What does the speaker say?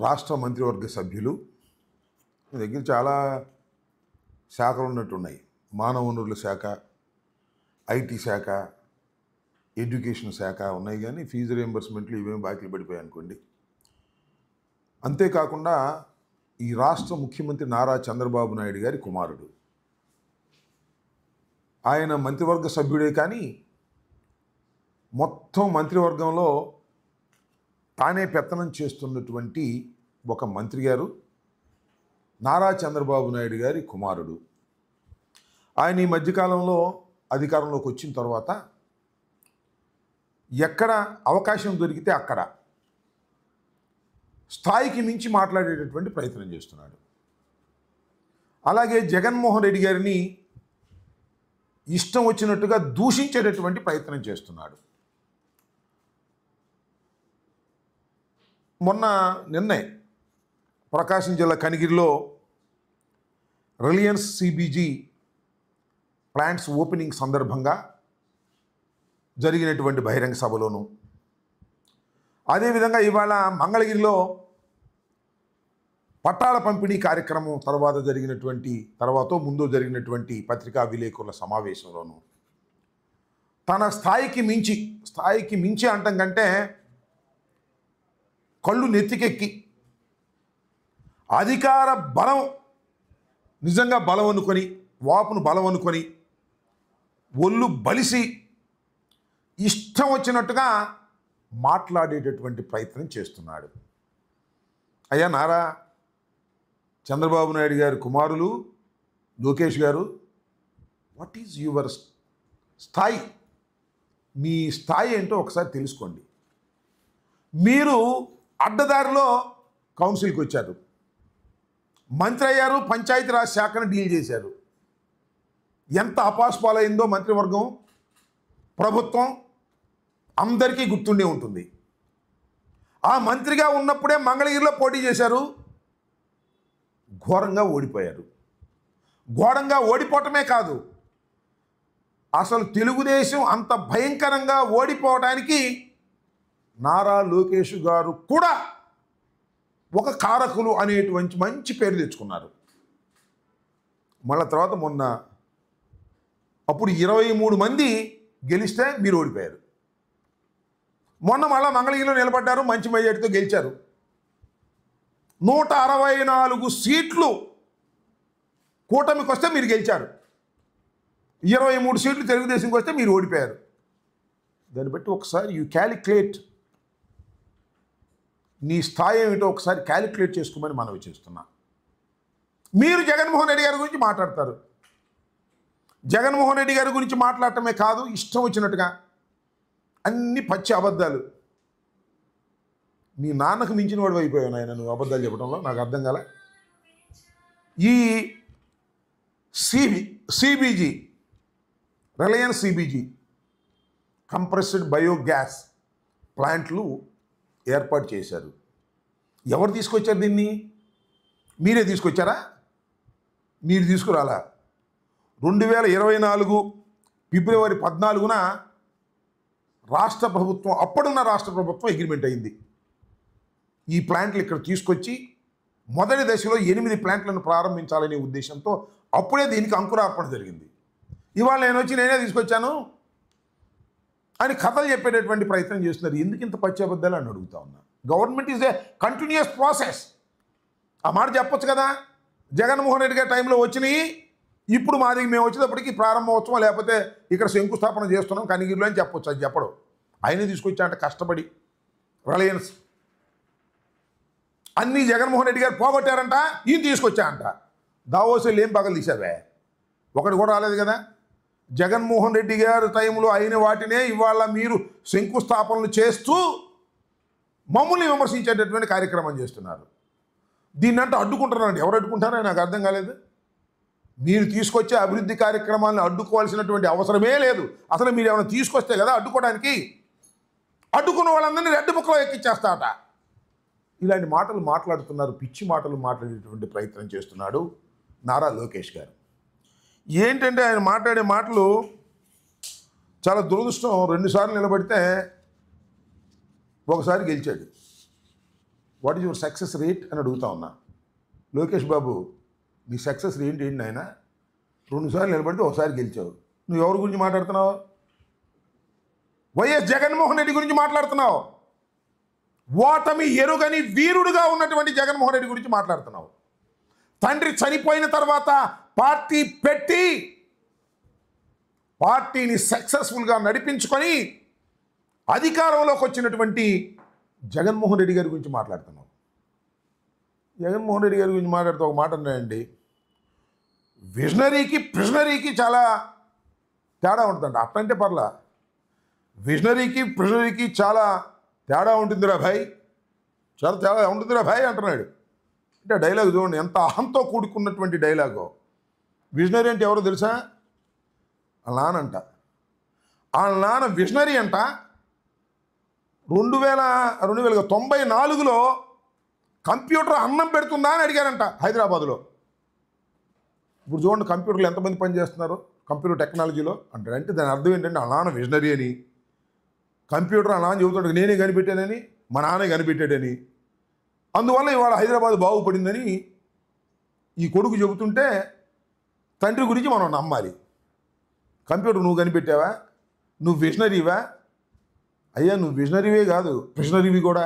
రాష్ట్ర మంత్రివర్గ సభ్యులు మీ దగ్గర చాలా శాఖలు ఉన్నట్టున్నాయి. మానవ వనరుల శాఖ, ఐటీ శాఖ, ఎడ్యుకేషన్ శాఖ ఉన్నాయి. కానీ ఫీజు రియంబర్స్మెంట్లు ఇవేమి బాకీలు పడిపోయాయి అనుకోండి. అంతేకాకుండా ఈ రాష్ట్ర ముఖ్యమంత్రి నారా చంద్రబాబు నాయుడు గారి కుమారుడు, ఆయన మంత్రివర్గ సభ్యుడే కానీ మొత్తం మంత్రివర్గంలో తానే పెత్తనం చేస్తున్నటువంటి ఒక మంత్రి గారు నారా చంద్రబాబు నాయుడు గారి కుమారుడు. ఆయన ఈ మధ్యకాలంలో అధికారంలోకి వచ్చిన తర్వాత ఎక్కడ అవకాశం దొరికితే అక్కడ స్థాయికి మించి మాట్లాడేటటువంటి ప్రయత్నం చేస్తున్నాడు. అలాగే జగన్మోహన్ రెడ్డి గారిని ఇష్టం వచ్చినట్టుగా దూషించేటటువంటి ప్రయత్నం చేస్తున్నాడు. నిన్నే ప్రకాశం జిల్లా కనిగిరిలో రిలయన్స్ సిబిజీ ప్లాంట్స్ ఓపెనింగ్ సందర్భంగా జరిగినటువంటి బహిరంగ సభలోను, అదేవిధంగా ఇవాళ మంగళగిరిలో పట్టాల పంపిణీ కార్యక్రమం ముందు జరిగినటువంటి పత్రికా విలేకరుల సమావేశంలోను తన స్థాయికి మించి అంటం కంటే కళ్ళు నెత్తికెక్కి అధికార బలం నిజంగా బలం అనుకొని, వాపును బలం అనుకొని, ఒళ్ళు బలిసి ఇష్టం వచ్చినట్టుగా మాట్లాడేటటువంటి ప్రయత్నం చేస్తున్నాడు. అయ్యా నారా చంద్రబాబు నాయుడు గారి కుమారులు లోకేష్ గారు, వాట్ ఈజ్ యువర్ స్థాయి? మీ స్థాయి ఏంటో ఒకసారి తెలుసుకోండి. మీరు అడ్డదారిలో కౌన్సిల్కి వచ్చారు, మంత్రి అయ్యారు, పంచాయతీరాజ్ శాఖను డీల్ చేశారు. ఎంత అపాస్పాలైందో మంత్రివర్గం, ప్రభుత్వం అందరికీ గుర్తుండే ఉంటుంది. ఆ మంత్రిగా ఉన్నప్పుడే మంగళగిరిలో పోటీ చేశారు, ఘోరంగా ఓడిపోయారు. ఘోరంగా ఓడిపోవటమే కాదు, అసలు తెలుగుదేశం అంత భయంకరంగా ఓడిపోవడానికి నారా లోకేష్ గారు కూడా ఒక కారకులు అనేటువంటి మంచి పేరు తెచ్చుకున్నారు. మళ్ళీ తర్వాత అప్పుడు 23 మంది గెలిస్తే మీరు ఓడిపోయారు. మొన్న మళ్ళీ మంగళగిరిలో నిలబడ్డారు, మంచి మెజార్టీతో గెలిచారు. 164 సీట్లు కూటమికి వస్తే మీరు గెలిచారు, 23 సీట్లు తెలుగుదేశంకి వస్తే మీరు ఓడిపోయారు. దాన్ని బట్టి ఒకసారి యూ క్యాలిక్యులేట్, నీ స్థాయి ఏమిటో ఒకసారి క్యాలిక్యులేట్ చేసుకోమని మనవి చేస్తున్నా. మీరు జగన్మోహన్ రెడ్డి గారి గురించి మాట్లాడతారు. జగన్మోహన్ రెడ్డి గారి గురించి మాట్లాడటమే కాదు, ఇష్టం వచ్చినట్టుగా అన్ని పచ్చి అబద్ధాలు. మీ నాన్నకు మించిన వాడు అయిపోయావు నాయన నువ్వు అబద్ధాలు చెప్పడంలో, నాకు అర్థం కాలే. ఈ CBG Reliance CBG compressed biogas ప్లాంట్లు ఏర్పాటు చేశారు. ఎవరు తీసుకొచ్చారు దీన్ని? మీరే తీసుకొచ్చారా? మీరు తీసుకురాలా. 2024 ఫిబ్రవరి 14న అప్పుడున్న రాష్ట్ర ప్రభుత్వం అగ్రిమెంట్ అయింది. ఈ ప్లాంట్లు ఇక్కడ తీసుకొచ్చి మొదటి దశలో 8 ప్లాంట్లను ప్రారంభించాలనే ఉద్దేశంతో అప్పుడే దీనికి అంకురార్పణ జరిగింది. ఇవాళ నేనే తీసుకొచ్చాను అని కథలు చెప్పేటటువంటి ప్రయత్నం చేస్తున్నారు. ఎందుకు ఇంత పచ్చి అబద్ధాలు అని అడుగుతా ఉన్నా. Government is a continuous process. ఆ మాట చెప్పొచ్చు కదా. జగన్మోహన్ రెడ్డి గారి టైంలో వచ్చినాయి, ఇప్పుడు మేము వచ్చేటప్పటికి ప్రారంభోత్సవం లేకపోతే ఇక్కడ శంకుస్థాపన చేస్తున్నాం కనిగిరిలో అని చెప్పొచ్చు. అది చెప్పడం ఆయనే తీసుకొచ్చా అంటే కష్టపడి రిలయన్స్ అన్నీ జగన్మోహన్ రెడ్డి గారు పోగొట్టారంట, ఈయన తీసుకొచ్చా అంట. దావోసెల్ ఏం పగలు తీసావే? ఒకటి కూడా రాలేదు కదా. జగన్మోహన్ రెడ్డి గారి టైంలో అయిన వాటినే ఇవాళ మీరు శంకుస్థాపనలు చేస్తూ మమ్మల్ని విమర్శించేటటువంటి కార్యక్రమం చేస్తున్నారు. దీన్నంటే అడ్డుకుంటున్నారండి. ఎవరు అడ్డుకుంటారో నాకు అర్థం కాలేదు. మీరు తీసుకొచ్చే అభివృద్ధి కార్యక్రమాలను అడ్డుకోవాల్సినటువంటి అవసరమే లేదు. అసలు మీరు ఏమైనా తీసుకొస్తే కదా అడ్డుకోవడానికి. అడ్డుకున్న వాళ్ళందరినీ రెడ్ బుక్లో ఎక్కిచ్చేస్తాట. ఇలాంటి మాటలు మాట్లాడుతున్నారు, పిచ్చి మాటలు మాట్లాడేటువంటి ప్రయత్నం చేస్తున్నాడు నారా లోకేష్ గారు. ఏంటంటే ఆయన మాట్లాడే మాటలు చాలా దురదృష్టం. 2 సార్లు నిలబడితే ఒకసారి గెలిచాడు. What is your success rate అని అడుగుతా ఉన్నా. లోకేష్ బాబు, నీ సక్సెస్ రేట్ ఏంటి నాయన? 2 సార్లు నిలబడితే ఒకసారి గెలిచావు. నువ్వు ఎవరి గురించి మాట్లాడుతున్నావు? వైఎస్ జగన్మోహన్ రెడ్డి గురించి మాట్లాడుతున్నావు. ఓటమి ఎరుగని వీరుడుగా ఉన్నటువంటి జగన్మోహన్ రెడ్డి గురించి మాట్లాడుతున్నావు. తండ్రి చనిపోయిన తర్వాత పార్టీ పెట్టి పార్టీని సక్సెస్ఫుల్గా నడిపించుకొని అధికారంలోకి వచ్చినటువంటి జగన్మోహన్ రెడ్డి గారి గురించి మాట్లాడుతున్నావు. జగన్మోహన్ రెడ్డి గారి గురించి మాట్లాడుతూ ఒక మాట అన్నాయండి, విజనరీకి ప్రిజనరీకి చాలా తేడా ఉంటుందంట. అట్లంటే పర్లా, విజనరీకి ప్రిజనరీకి చాలా తేడా ఉంటుందిరా భాయ్, చాలా తేడా ఉంటుందిరా భాయ్ అంటున్నాడు. అంటే డైలాగ్ చూడండి, ఎంత అహంతో కూడుకున్నటువంటి డైలాగు. విజనరీ అంటే ఎవరో తెలుసా? వాళ్ళ నాన్న అంట. వాళ్ళ నాన్న విజనరీ అంట. 1994లో కంప్యూటర్ అన్నం పెడుతుందా అని అడిగారంట హైదరాబాద్లో. ఇప్పుడు చూడండి కంప్యూటర్లు ఎంతమంది పనిచేస్తున్నారు కంప్యూటర్ టెక్నాలజీలో అంటే దాని అర్థం ఏంటంటే వాళ్ళ నాన్న విజనరీ అని. కంప్యూటర్ ఆ నాన్న చెబుతాడు నేనే కనిపెట్టానని, మా నాన్నే కనిపెట్టాడని. అందువల్ల ఇవాళ హైదరాబాద్ బాగుపడిందని ఈ కొడుకు చెబుతుంటే తండ్రి గురించి మనం నమ్మాలి. కంప్యూటర్ నువ్వు కనిపెట్టావా? నువ్వు విజనరీవా? అయ్యా నువ్వు విజనరీవే కాదు, ప్రిజనరీవి కూడా.